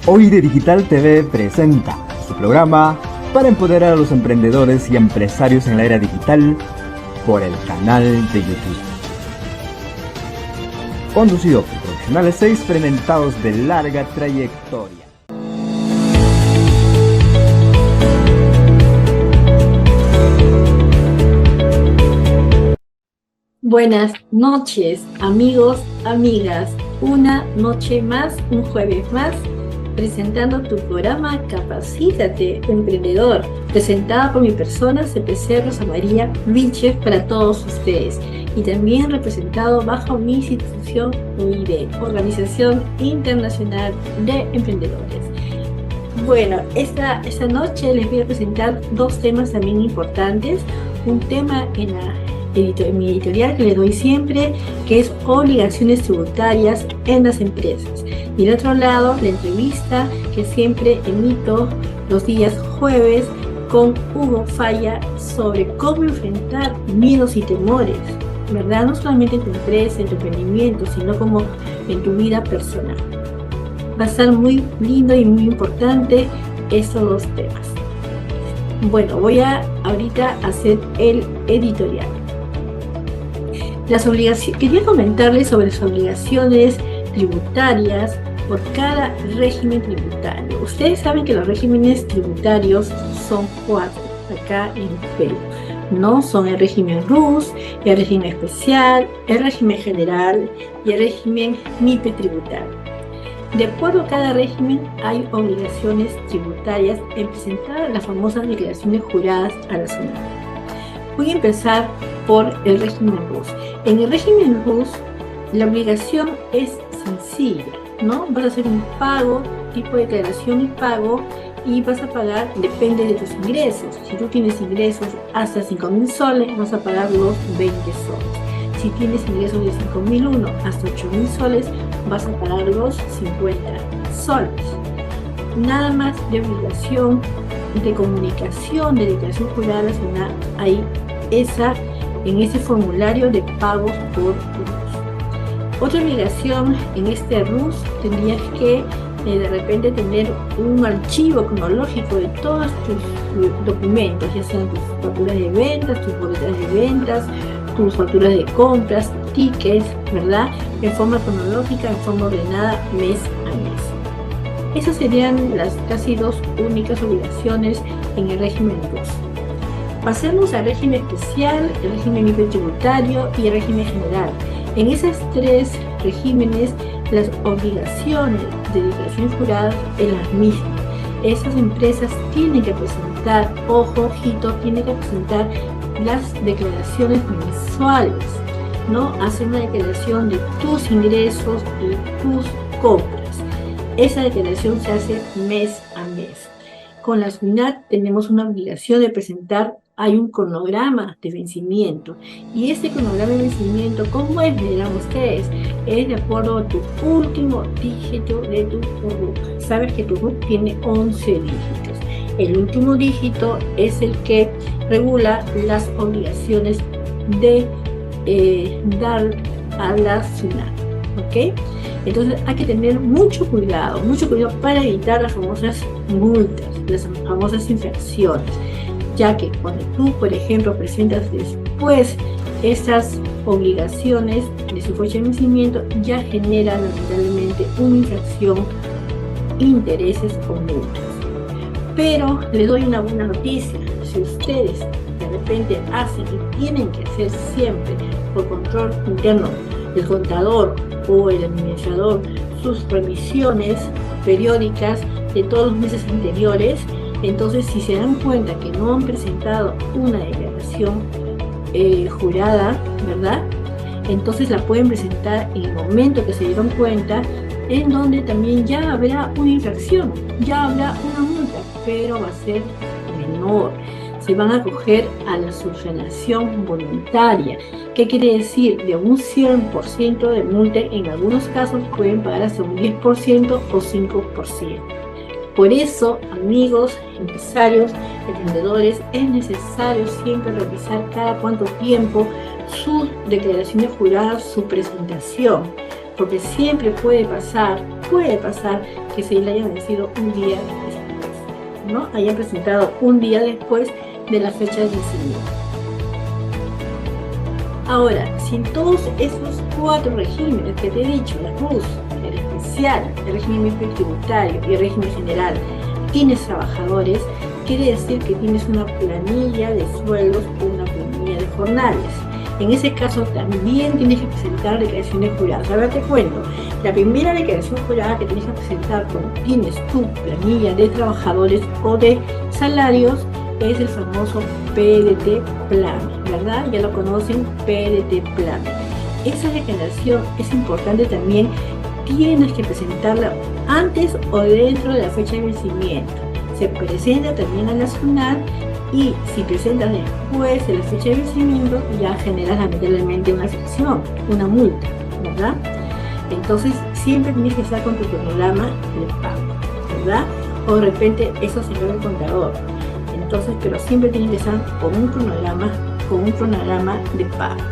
OID Digital TV presenta su programa para empoderar a los emprendedores y empresarios en la era digital por el canal de YouTube. Conducido por profesionales experimentados de larga trayectoria. Buenas noches, amigos, amigas. Una noche más, un jueves más, presentando tu programa Capacítate Emprendedor, presentado por mi persona, CPC Rosa María Vilches, para todos ustedes, y también representado bajo mi institución OID, Organización Internacional de Emprendedores. Bueno, esta noche les voy a presentar dos temas también importantes. Un tema en mi editorial que le doy siempre, que es obligaciones tributarias en las empresas. Y del otro lado, la entrevista que siempre emito los días jueves con Hugo Falla sobre cómo enfrentar miedos y temores, ¿verdad? No solamente en tu empresa, en tu emprendimiento, sino como en tu vida personal. Va a ser muy lindo y muy importante estos dos temas. Bueno, voy a ahorita hacer el editorial. Quería comentarles sobre las obligaciones tributarias por cada régimen tributario. Ustedes saben que los regímenes tributarios son 4 acá en Perú, ¿no? Son el régimen RUS, el régimen especial, el régimen general y el régimen MIPE tributario. De acuerdo a cada régimen hay obligaciones tributarias en presentar las famosas declaraciones juradas a la SUNAT. Voy a empezar por el régimen RUS. En el régimen RUS, la obligación es sencilla, ¿no? Vas a hacer un pago, tipo de declaración y pago, y vas a pagar, depende de tus ingresos. Si tú tienes ingresos hasta 5.000 soles, vas a pagar los 20 soles. Si tienes ingresos de 5.001 hasta 8.000 soles, vas a pagar los 50 soles. Nada más de obligación de comunicación, de declaración jurada nacional, hay en ese formulario de pagos por RUS. Otra obligación en este RUS, tendrías que de repente tener un archivo cronológico de todos tus documentos, ya sean tus facturas de ventas, tus boletas de ventas, tus facturas de compras, tickets, ¿verdad? En forma cronológica, en forma ordenada, mes a mes. Esas serían las casi dos únicas obligaciones en el régimen RUS. Pasemos al régimen especial, el régimen MIPE tributario y el régimen general. En esos tres regímenes, las obligaciones de declaraciones juradas son las mismas. Esas empresas tienen que presentar, ojito, tienen que presentar las declaraciones mensuales, ¿no? Hacer una declaración de tus ingresos y tus compras. Esa declaración se hace mes a mes. Con la SUNAT tenemos una obligación de presentar, hay un cronograma de vencimiento. Y este cronograma de vencimiento, ¿cómo es? Dirán ustedes, es de acuerdo a tu último dígito de tu RUC. Sabes que tu RUC tiene 11 dígitos. El último dígito es el que regula las obligaciones de dar a la SUNAT, ¿ok? Entonces hay que tener mucho cuidado para evitar las famosas multas, las famosas infracciones, ya que cuando tú, por ejemplo, presentas después esas obligaciones de su fecha de vencimiento, ya generan lamentablemente una infracción, intereses o multas. Pero les doy una buena noticia: si ustedes de repente hacen y tienen que hacer siempre por control interno el contador o el administrador sus revisiones periódicas de todos los meses anteriores, entonces si se dan cuenta que no han presentado una declaración jurada, ¿verdad? Entonces la pueden presentar en el momento que se dieron cuenta, en donde también ya habrá una infracción, ya habrá una multa, pero va a ser menor. Se van a acoger a la subsanación voluntaria. ¿Qué quiere decir? De un 100% de multa, en algunos casos pueden pagar hasta un 10% o 5%. Por eso, amigos, empresarios, emprendedores, es necesario siempre revisar cada cuánto tiempo sus declaraciones juradas, su presentación. porque siempre puede pasar que se le haya vencido un día después, ¿no? Hayan presentado un día después de la fecha de vencimiento. Ahora, si en todos esos 4 regímenes que te he dicho, la RUS, el especial, el régimen tributario y el régimen general, tienes trabajadores, quiere decir que tienes una planilla de sueldos o una planilla de jornales. En ese caso también tienes que presentar declaraciones juradas. A ver, te cuento. La primera declaración jurada que tienes que presentar cuando tienes tu planilla de trabajadores o de salarios es el famoso PDT Plan, ¿verdad? Ya lo conocen, PDT Plan. Esa declaración es importante también, tienes que presentarla antes o dentro de la fecha de vencimiento. Se presenta también a la SUNAT y si presentas después de la fecha de vencimiento ya generas lamentablemente una sanción, una multa, ¿verdad? Entonces siempre tienes que estar con tu cronograma de pago, ¿verdad? O de repente eso se llama el contador. Entonces, pero siempre tienes que estar con un cronograma de pagos,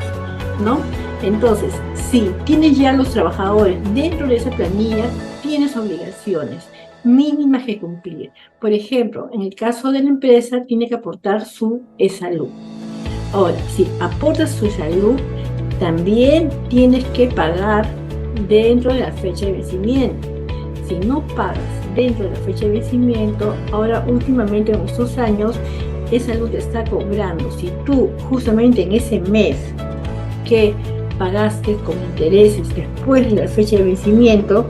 ¿no? Entonces, si tienes ya los trabajadores dentro de esa planilla, tienes obligaciones mínimas que cumplir. Por ejemplo, en el caso de la empresa, tiene que aportar su salud. Ahora, si aportas su salud, también tienes que pagar dentro de la fecha de vencimiento. Si no pagas dentro de la fecha de vencimiento, ahora últimamente en estos años, esa salud te está cobrando. Si tú justamente en ese mes que pagaste con intereses después de la fecha de vencimiento,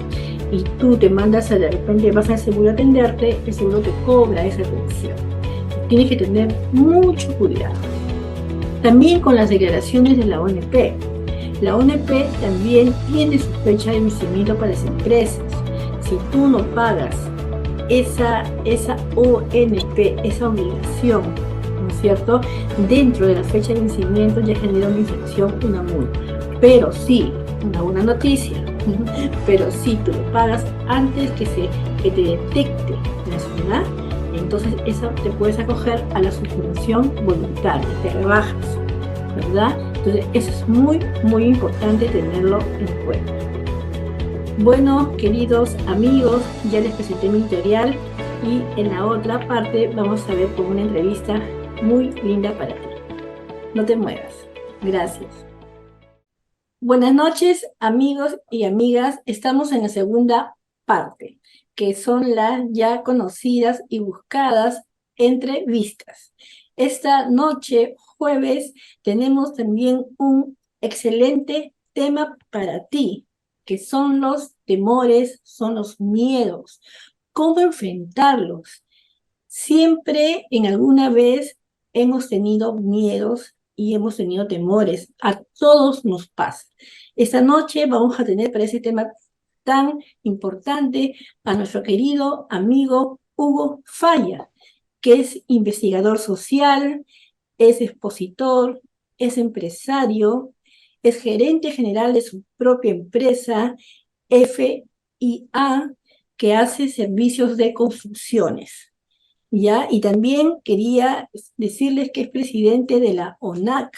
y tú te mandas de repente vas al seguro a atenderte, el seguro te cobra esa atención. Tienes que tener mucho cuidado. También con las declaraciones de la ONP. La ONP también tiene su fecha de vencimiento para las empresas. Si tú no pagas esa ONP, esa obligación, ¿no es cierto? Dentro de la fecha de vencimiento ya genera una infracción, una multa. Pero sí, una buena noticia, pero si tú lo pagas antes que te detecte la SUNAT, entonces eso te puedes acoger a la suspensión voluntaria, te rebajas, ¿verdad? Entonces eso es muy, muy importante tenerlo en cuenta. Bueno, queridos amigos, ya les presenté mi tutorial y en la otra parte vamos a ver con una entrevista muy linda para ti. No te muevas. Gracias. Buenas noches, amigos y amigas. Estamos en la segunda parte, que son las ya conocidas y buscadas entrevistas. Esta noche, jueves, tenemos también un excelente tema para ti, que son los temores, son los miedos. ¿Cómo enfrentarlos? Siempre en alguna vez hemos tenido miedos y hemos tenido temores. A todos nos pasa. Esta noche vamos a tener para ese tema tan importante a nuestro querido amigo Hugo Falla, que es investigador social, es expositor, es empresario, es gerente general de su propia empresa, FIA, que hace servicios de construcciones. ¿Ya? Y también quería decirles que es presidente de la ONAC,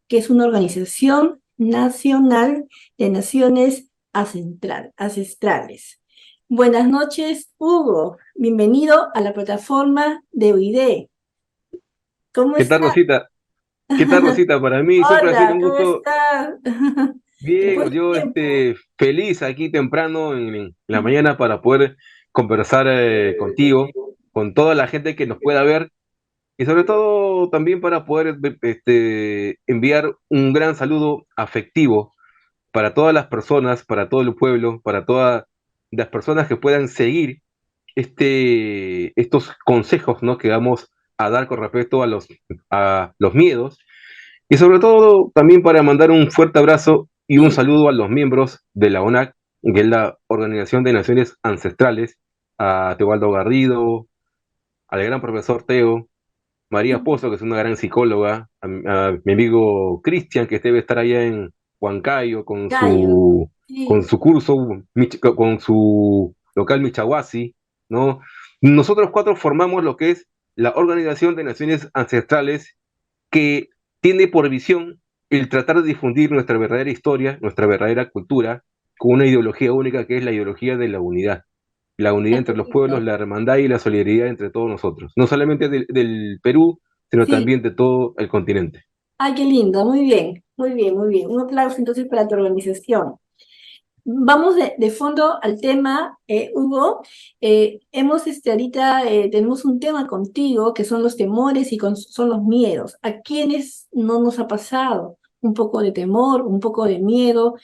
que es una organización nacional de naciones ancestrales. Buenas noches, Hugo. Bienvenido a la plataforma de OID. ¿Cómo ¿Qué tal, estás? Rosita? ¿Qué tal, Rosita? Para mí siempre ha sido Hola, un ¿cómo gusto. estás? Después Bien, de yo tiempo. feliz aquí temprano en la mañana para poder conversar contigo, con toda la gente que nos pueda ver y sobre todo también para poder enviar un gran saludo afectivo para todas las personas, para todo el pueblo, para todas las personas que puedan seguir estos consejos, ¿no?, que vamos a dar con respecto a los miedos. Y sobre todo también para mandar un fuerte abrazo y un saludo a los miembros de la ONAC, que es la Organización de Naciones Ancestrales, a Teobaldo Garrido, al gran profesor Teo, María Pozo, que es una gran psicóloga, a mi amigo Cristian, que debe estar allá en Huancayo Gallo. con Sí. su curso, con su local Michahuasi, ¿no? Nosotros 4 formamos lo que es la Organización de Naciones Ancestrales, que tiene por visión el tratar de difundir nuestra verdadera historia, nuestra verdadera cultura, con una ideología única que es la ideología de la unidad Ay, qué entre los pueblos, lindo. la hermandad y la solidaridad entre todos nosotros, no solamente del Perú, sino Sí, también de todo el continente. ay, qué lindo, muy bien, muy bien, muy bien. Un aplauso entonces para tu organización. Vamos de fondo al tema, Hugo. Hemos ahorita tenemos un tema contigo que son los temores y son los miedos. ¿A quiénes no nos ha pasado? Un poco de temor, un poco de miedo,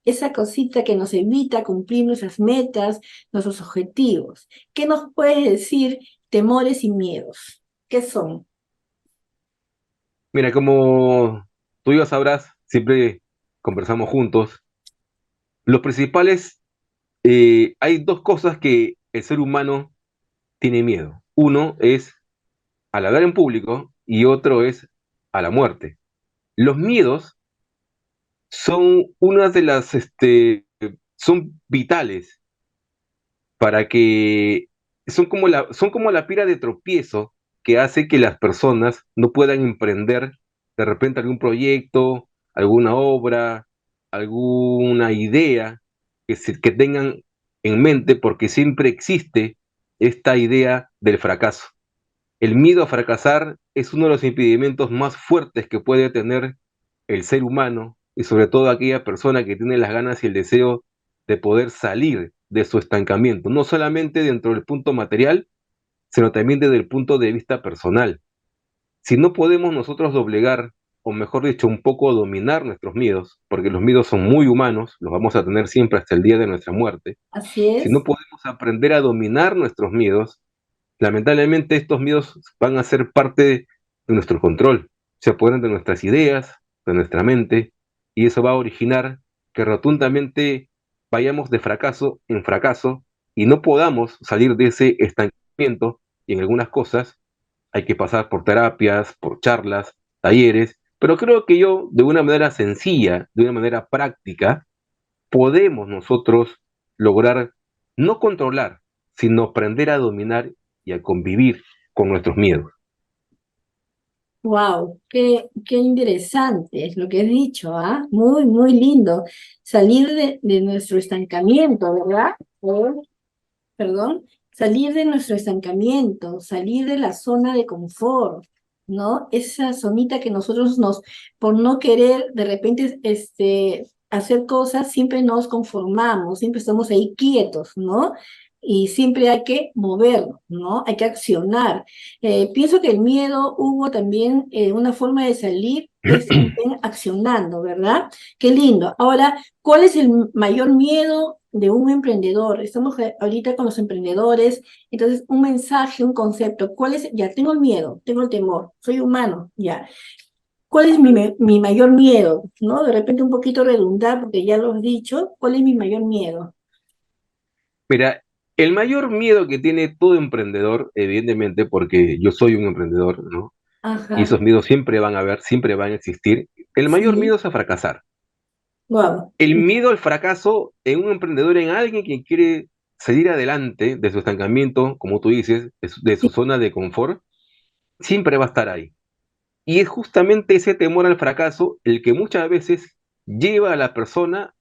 esa cosita que nos evita cumplir nuestras metas, nuestros objetivos. ¿Qué nos puedes decir temores y miedos? ¿Qué son? Mira, como tú ya sabrás, siempre conversamos juntos. Los principales, hay dos cosas que el ser humano tiene miedo. Uno es al hablar en público y otro es a la muerte. Los miedos son unas de las, son vitales para que, son como la pira de tropiezo que hace que las personas no puedan emprender de repente algún proyecto, alguna obra, alguna idea que tengan en mente, porque siempre existe esta idea del fracaso. El miedo a fracasar es uno de los impedimentos más fuertes que puede tener el ser humano y sobre todo aquella persona que tiene las ganas y el deseo de poder salir de su estancamiento, no solamente dentro del punto material, sino también desde el punto de vista personal. Si no podemos nosotros doblegar, o mejor dicho, un poco dominar nuestros miedos, porque los miedos son muy humanos, los vamos a tener siempre hasta el día de nuestra muerte, Así si no es. podemos aprender a dominar nuestros miedos, lamentablemente estos miedos van a ser parte de nuestro control, se apoderan de nuestras ideas, de nuestra mente, y eso va a originar que rotundamente vayamos de fracaso en fracaso y no podamos salir de ese estancamiento, y en algunas cosas hay que pasar por terapias, por charlas, talleres, pero creo que yo, de una manera sencilla, de una manera práctica, podemos nosotros lograr no controlar, sino aprender a dominar y a convivir con nuestros miedos. Wow, qué interesante es lo que has dicho, ¿ah? Muy, muy lindo. Salir de nuestro estancamiento, ¿verdad? Perdón, salir de nuestro estancamiento, salir de la zona de confort, ¿no? Esa zonita que nosotros por no querer de repente hacer cosas, siempre nos conformamos, siempre estamos ahí quietos, ¿no? Y siempre hay que movernos, ¿no? Hay que accionar. Pienso que el miedo, hubo también una forma de salir, es también accionando, ¿verdad? Qué lindo. Ahora, ¿cuál es el mayor miedo de un emprendedor? Estamos ahorita con los emprendedores, entonces un mensaje, un concepto. ¿Cuál es? Ya, tengo el miedo, tengo el temor, soy humano, ya. ¿Cuál es mi mayor miedo? ¿No? De repente un poquito redundar, porque ya lo has dicho. ¿Cuál es mi mayor miedo? Mira, el mayor miedo que tiene todo emprendedor, evidentemente, porque yo soy un emprendedor, ¿no? Y Ajá, esos miedos siempre van a haber, siempre van a existir. El mayor sí, miedo es a fracasar. wow. El miedo al fracaso en un emprendedor, en alguien que quiere salir adelante de su estancamiento, como tú dices, de su zona de confort, siempre va a estar ahí. Y es justamente ese temor al fracaso el que muchas veces lleva a la persona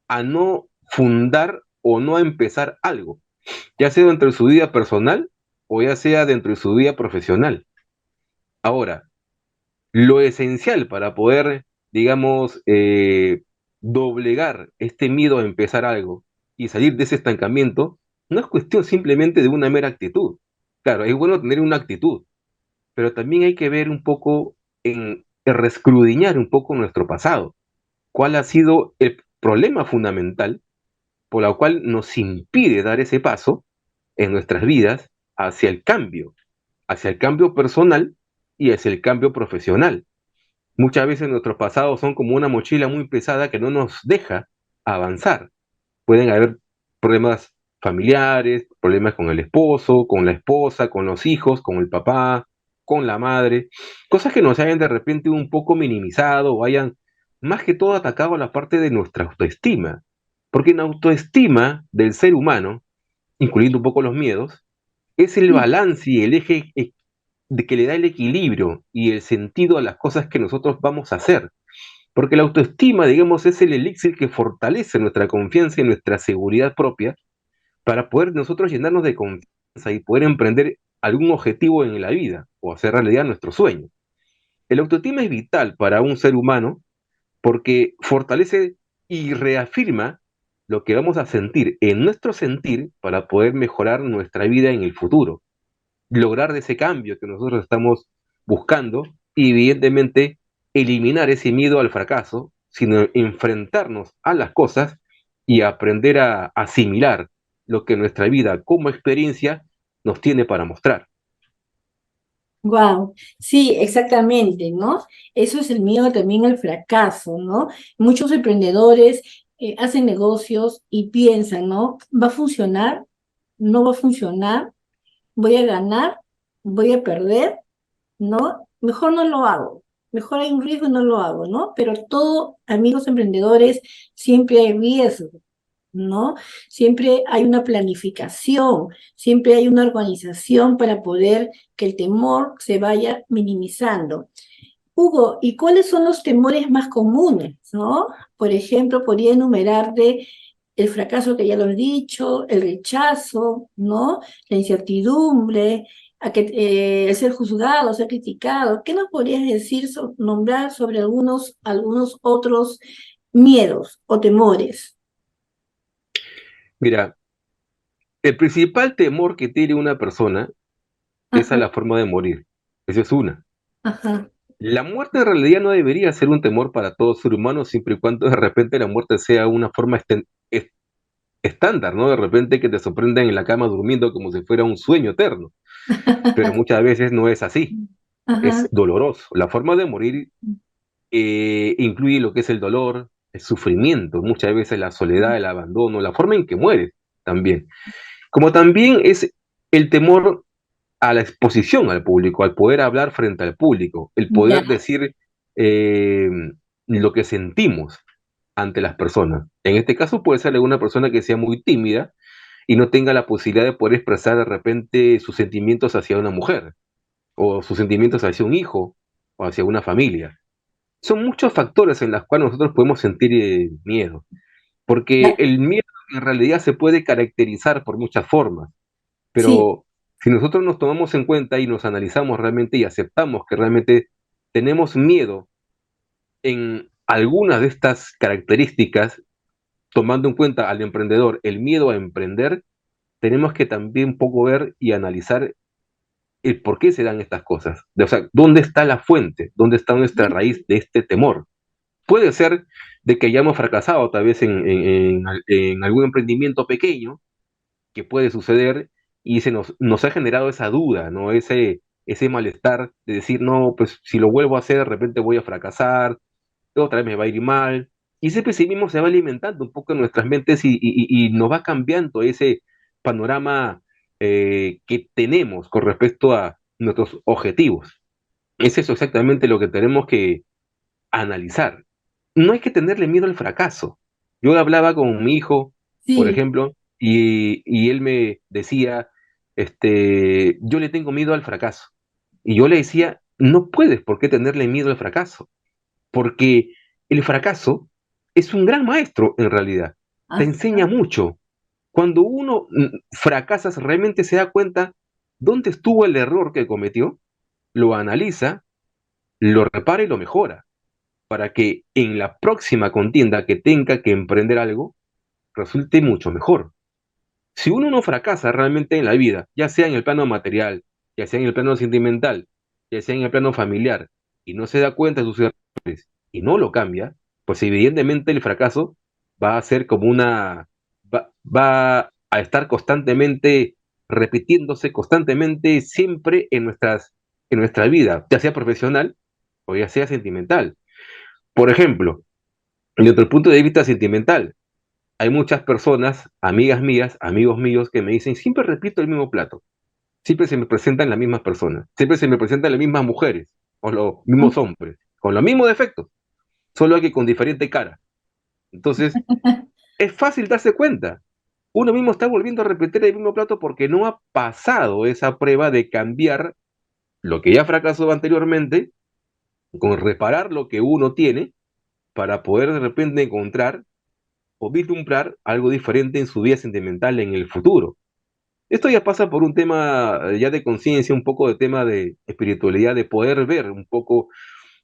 a no fundar o no a empezar algo, ya sea dentro de su vida personal o ya sea dentro de su vida profesional. Ahora, lo esencial para poder, digamos, doblegar este miedo a empezar algo y salir de ese estancamiento, no es cuestión simplemente de una mera actitud. Claro, es bueno tener una actitud, pero también hay que ver un poco rescrudiñar un poco nuestro pasado. ¿Cuál ha sido el problema fundamental por el cual nos impide dar ese paso en nuestras vidas hacia el cambio personal y hacia el cambio profesional? Muchas veces nuestros pasados son como una mochila muy pesada que no nos deja avanzar. Pueden haber problemas familiares, problemas con el esposo, con la esposa, con los hijos, con el papá, con la madre, cosas que nos hayan de repente un poco minimizado o hayan más que todo atacado a la parte de nuestra autoestima. Porque en autoestima del ser humano, incluyendo un poco los miedos, es el balance y el eje de que le da el equilibrio y el sentido a las cosas que nosotros vamos a hacer. Porque la autoestima, digamos, es el elixir que fortalece nuestra confianza y nuestra seguridad propia para poder nosotros llenarnos de confianza y poder emprender algún objetivo en la vida o hacer realidad nuestro sueño. El autoestima es vital para un ser humano porque fortalece y reafirma lo que vamos a sentir en nuestro sentir para poder mejorar nuestra vida en el futuro, lograr ese cambio que nosotros estamos buscando y evidentemente eliminar ese miedo al fracaso, sino enfrentarnos a las cosas y aprender a asimilar lo que nuestra vida como experiencia nos tiene para mostrar. Wow, sí, exactamente, ¿no? Eso es el miedo también al fracaso, ¿no? Muchos emprendedores hacen negocios y piensan, ¿no? ¿Va a funcionar? ¿No va a funcionar? ¿Voy a ganar? ¿Voy a perder? ¿No? Mejor no lo hago. Mejor hay un riesgo y no lo hago, ¿no? Pero todo, amigos emprendedores, siempre hay riesgo, ¿no? Siempre hay una planificación, siempre hay una organización para poder que el temor se vaya minimizando. Hugo, ¿y cuáles son los temores más comunes, ¿no? Por ejemplo, podría enumerarte el fracaso que ya lo he dicho, el rechazo, ¿no? La incertidumbre, el ser juzgado, ser criticado. ¿Qué nos podrías decir, nombrar sobre algunos otros miedos o temores? Mira, el principal temor que tiene una persona es a Ajá, la forma de morir. Esa es una. ajá. La muerte en realidad no debería ser un temor para todo ser humano, siempre y cuando de repente la muerte sea una forma estándar, ¿no? De repente que te sorprendan en la cama durmiendo como si fuera un sueño eterno, pero muchas veces no es así, Ajá. es doloroso. La forma de morir incluye lo que es el dolor, el sufrimiento, muchas veces la soledad, el abandono, la forma en que mueres también. Como también es el temor a la exposición al público, al poder hablar frente al público, el Ya. poder decir eh, lo que sentimos ante las personas. En este caso puede ser alguna persona que sea muy tímida y no tenga la posibilidad de poder expresar de repente sus sentimientos hacia una mujer o sus sentimientos hacia un hijo o hacia una familia. Son muchos factores en los cuales nosotros podemos sentir miedo, porque Ya. el miedo en realidad se puede caracterizar por muchas formas, Sí. pero si nosotros nos tomamos en cuenta y nos analizamos realmente y aceptamos que realmente tenemos miedo en algunas de estas características, tomando en cuenta al emprendedor el miedo a emprender, tenemos que también un poco ver y analizar el por qué se dan estas cosas. O sea, ¿dónde está la fuente? ¿Dónde está nuestra raíz de este temor? Puede ser de que hayamos fracasado tal vez en algún emprendimiento pequeño, que puede suceder, y nos ha generado esa duda, ¿no? Ese malestar de decir, no, pues si lo vuelvo a hacer, de repente voy a fracasar, otra vez me va a ir mal. Y ese pesimismo se va alimentando un poco en nuestras mentes y nos va cambiando ese panorama que tenemos con respecto a nuestros objetivos. Es eso exactamente lo que tenemos que analizar. No hay que tenerle miedo al fracaso. Yo hablaba con mi hijo, por Sí. ejemplo, y él me decía, yo le tengo miedo al fracaso. Y yo le decía, no puedes por qué tenerle miedo al fracaso, porque el fracaso es un gran maestro en realidad. Te Ajá. enseña mucho. Cuando uno fracasa, realmente se da cuenta dónde estuvo el error que cometió, lo analiza, lo repara y lo mejora para que en la próxima contienda que tenga que emprender algo, resulte mucho mejor. Si uno no fracasa realmente en la vida, ya sea en el plano material, ya sea en el plano sentimental, ya sea en el plano familiar, y no se da cuenta de sus errores y no lo cambia, pues evidentemente el fracaso va a ser como va a estar constantemente repitiéndose constantemente siempre en nuestra vida, ya sea profesional o ya sea sentimental. Por ejemplo, desde el punto de vista sentimental, hay muchas personas, amigas mías, amigos míos, que me dicen, siempre repito el mismo plato, siempre se me presentan las mismas personas, siempre se me presentan las mismas mujeres o los mismos hombres, con los mismos defectos, solo que con diferente cara. Entonces, es fácil darse cuenta. Uno mismo está volviendo a repetir el mismo plato porque no ha pasado esa prueba de cambiar lo que ya fracasó anteriormente, con reparar lo que uno tiene para poder de repente encontrar o vislumbrar algo diferente en su vida sentimental en el futuro. Esto ya pasa por un tema ya de conciencia, un poco de tema de espiritualidad, de poder ver un poco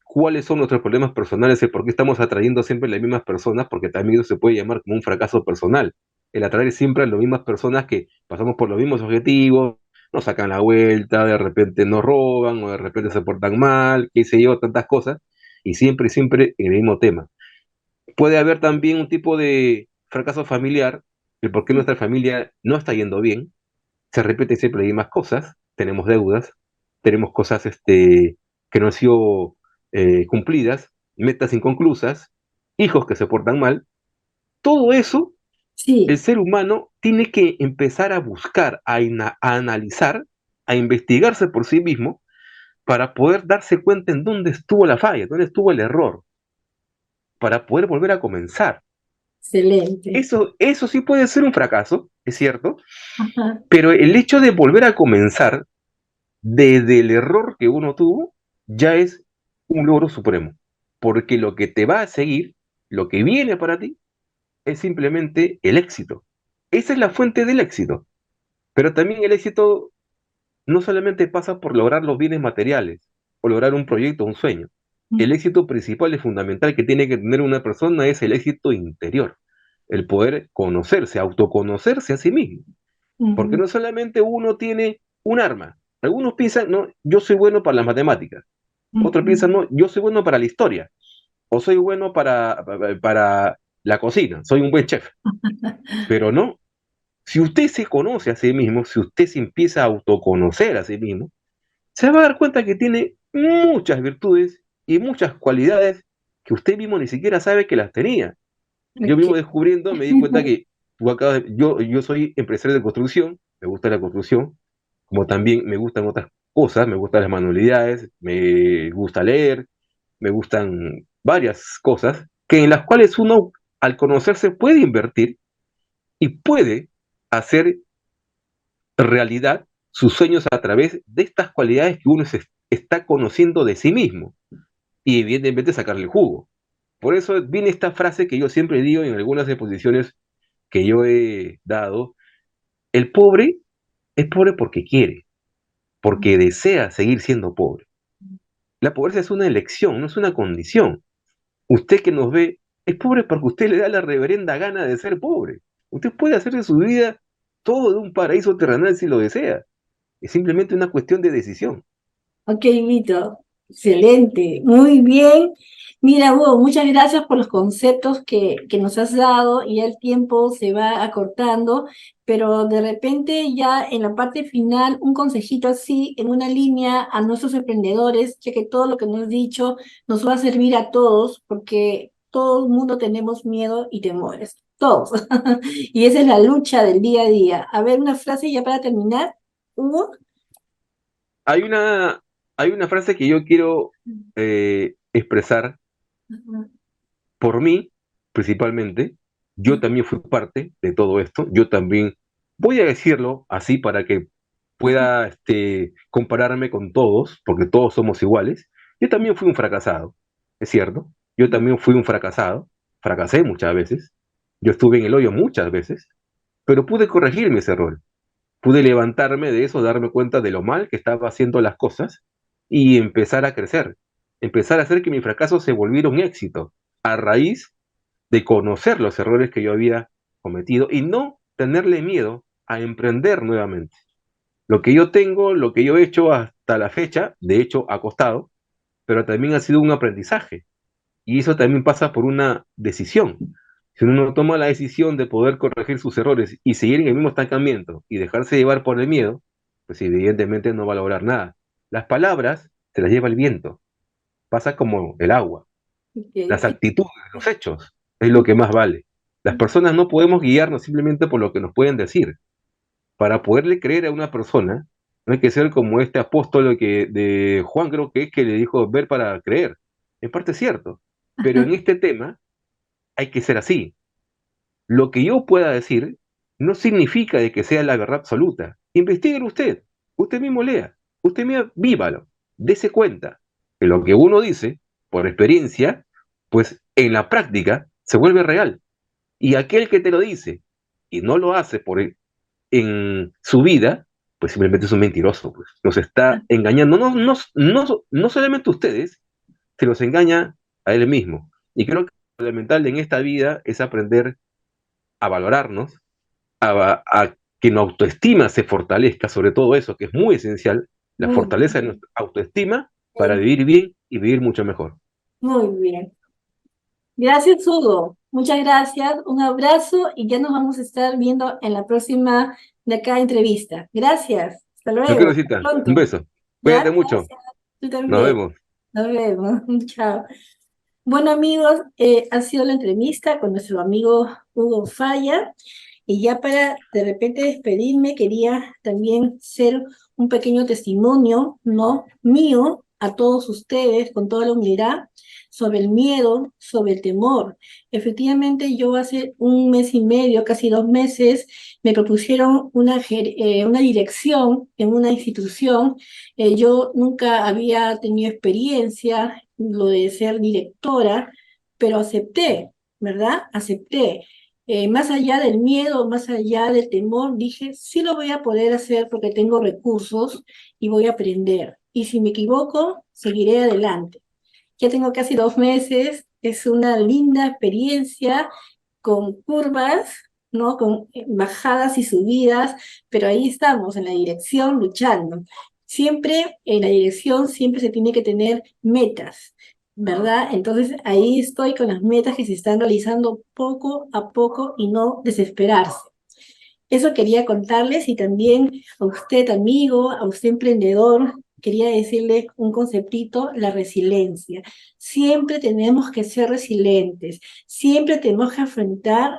cuáles son nuestros problemas personales y por qué estamos atrayendo siempre a las mismas personas, porque también eso se puede llamar como un fracaso personal. El atraer siempre a las mismas personas que pasamos por los mismos objetivos, nos sacan la vuelta, de repente nos roban o de repente se portan mal, qué sé yo, tantas cosas, y siempre, siempre en el mismo tema. Puede haber también un tipo de fracaso familiar, el por qué nuestra familia no está yendo bien, se repiten siempre las mismas cosas, tenemos deudas, tenemos cosas que no han sido cumplidas, metas inconclusas, hijos que se portan mal, todo eso el Sí, ser humano tiene que empezar a buscar, a analizar, a investigarse por sí mismo para poder darse cuenta en dónde estuvo la falla, dónde estuvo el error, para poder volver a comenzar. excelente. Eso sí puede ser un fracaso, es cierto, Ajá. pero el hecho de volver a comenzar desde el error que uno tuvo, ya es un logro supremo. Porque lo que te va a seguir, lo que viene para ti, es simplemente el éxito. Esa es la fuente del éxito. Pero también el éxito no solamente pasa por lograr los bienes materiales o lograr un proyecto, un sueño. El éxito principal y fundamental que tiene que tener una persona es el éxito interior, el poder conocerse, autoconocerse a sí mismo. Porque Ujú, no solamente uno tiene un arma. Algunos piensan, no, yo soy bueno para las matemáticas. Otros ujú, piensan, no, yo soy bueno para la historia. O soy bueno para la cocina. Soy un buen chef. Pero no, si usted se conoce a sí mismo, si usted se empieza a autoconocer a sí mismo, se va a dar cuenta que tiene muchas virtudes y muchas cualidades que usted mismo ni siquiera sabe que las tenía. Yo ok. mismo descubriendo me di cuenta que yo soy empresario de construcción, me gusta la construcción, como también me gustan otras cosas, me gustan las manualidades, me gusta leer, me gustan varias cosas, que en las cuales uno al conocerse puede invertir y puede hacer realidad sus sueños a través de estas cualidades que uno se está conociendo de sí mismo y evidentemente sacarle el jugo. Por eso viene esta frase que yo siempre digo en algunas exposiciones que yo he dado: el pobre es pobre porque quiere, porque desea seguir siendo pobre. La pobreza es una elección, no es una condición. Usted que nos ve es pobre porque usted le da la reverenda gana de ser pobre. Usted puede hacer de su vida todo de un paraíso terrenal si lo desea. Es simplemente una cuestión de decisión. Ok, Vito, excelente, muy bien. Mira, Hugo, muchas gracias por los conceptos que nos has dado y ya el tiempo se va acortando, pero de repente ya en la parte final, un consejito así, en una línea a nuestros emprendedores, ya que todo lo que nos has dicho nos va a servir a todos, porque todo el mundo tenemos miedo y temores, todos. Y esa es la lucha del día a día. A ver, una frase ya para terminar, Hugo. Hay una, hay una frase que yo quiero expresar por mí, principalmente. Yo también fui parte de todo esto. Yo también, voy a decirlo así para que pueda compararme con todos, porque todos somos iguales. Yo también fui un fracasado, es cierto. Yo también fui un fracasado. Fracasé muchas veces. Yo estuve en el hoyo muchas veces, pero pude corregir mis errores. Pude levantarme de eso, darme cuenta de lo mal que estaba haciendo las cosas y empezar a crecer. Empezar a hacer que mi fracaso se volviera un éxito a raíz de conocer los errores que yo había cometido y no tenerle miedo a emprender nuevamente. Lo que yo tengo, lo que yo he hecho hasta la fecha, de hecho ha costado, pero también ha sido un aprendizaje. Y eso también pasa por una decisión. Si uno no toma la decisión de poder corregir sus errores y seguir en el mismo estancamiento y dejarse llevar por el miedo, pues evidentemente no va a lograr nada. Las palabras se las lleva el viento, pasa como el agua. Las Ok. actitudes, los hechos, es lo que más vale. Las personas no podemos guiarnos simplemente por lo que nos pueden decir. Para poderle creer a una persona, no hay que ser como este apóstol de Juan, creo que es que le dijo ver para creer. En parte es cierto, pero en este tema hay que ser así. Lo que yo pueda decir no significa de que sea la verdad absoluta. Investíguelo usted mismo lea, usted mismo vívalo, dése cuenta que lo que uno dice, por experiencia, pues en la práctica se vuelve real. Y aquel que te lo dice y no lo hace en su vida, pues simplemente es un mentiroso, pues. Nos está engañando, no solamente a ustedes, se los engaña a él mismo. Y creo que lo elemental en esta vida es aprender a valorarnos, a que nuestra autoestima se fortalezca, sobre todo eso, que es muy esencial, la Muy fortaleza de bien. nuestra autoestima para vivir bien y vivir mucho mejor. Muy bien. Gracias, Hugo. Muchas gracias. Un abrazo y ya nos vamos a estar viendo en la próxima de acá entrevista. Gracias. Hasta No quiero luego. Hasta cita, un pronto. beso. Ya, Cuídate mucho. gracias. Tú Nos también. vemos. Nos vemos. Chao. Bueno, amigos, ha sido la entrevista con nuestro amigo Hugo Falla. Y ya para de repente despedirme, quería también ser un pequeño testimonio, ¿no? Mío a todos ustedes, con toda la humildad, sobre el miedo, sobre el temor. Efectivamente, yo hace un mes y medio, casi 2 meses, me propusieron una dirección en una institución. Yo nunca había tenido experiencia, lo de ser directora, pero acepté, ¿verdad? Acepté. Más allá del miedo, más allá del temor, dije, sí lo voy a poder hacer porque tengo recursos y voy a aprender. Y si me equivoco, seguiré adelante. Ya tengo casi 2 meses, es una linda experiencia con curvas, ¿no? Con bajadas y subidas, pero ahí estamos en la dirección luchando. Siempre en la dirección siempre se tiene que tener metas, ¿verdad? Entonces ahí estoy con las metas que se están realizando poco a poco y no desesperarse. Eso quería contarles y también a usted, amigo, a usted, emprendedor, quería decirle un conceptito, la resiliencia. Siempre tenemos que ser resilientes, siempre tenemos que afrontar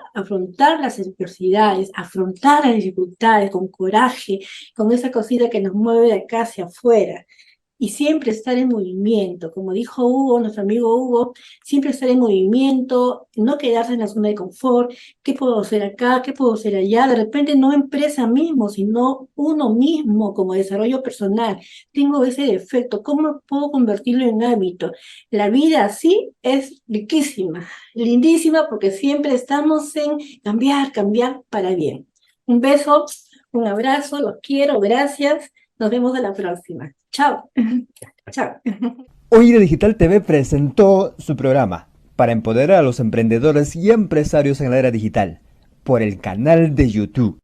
las adversidades, afrontar las dificultades con coraje, con esa cosita que nos mueve de acá hacia afuera. Y siempre estar en movimiento, como dijo Hugo, nuestro amigo Hugo, siempre estar en movimiento, no quedarse en la zona de confort. ¿Qué puedo hacer acá? ¿Qué puedo hacer allá? De repente no empresa mismo, sino uno mismo como desarrollo personal. Tengo ese defecto, ¿cómo puedo convertirlo en hábito? La vida así es riquísima, lindísima, porque siempre estamos en cambiar, cambiar para bien. Un beso, un abrazo, los quiero, gracias. Nos vemos a la próxima. Chao. Chao. Hoy Digital TV presentó su programa para empoderar a los emprendedores y empresarios en la era digital por el canal de YouTube.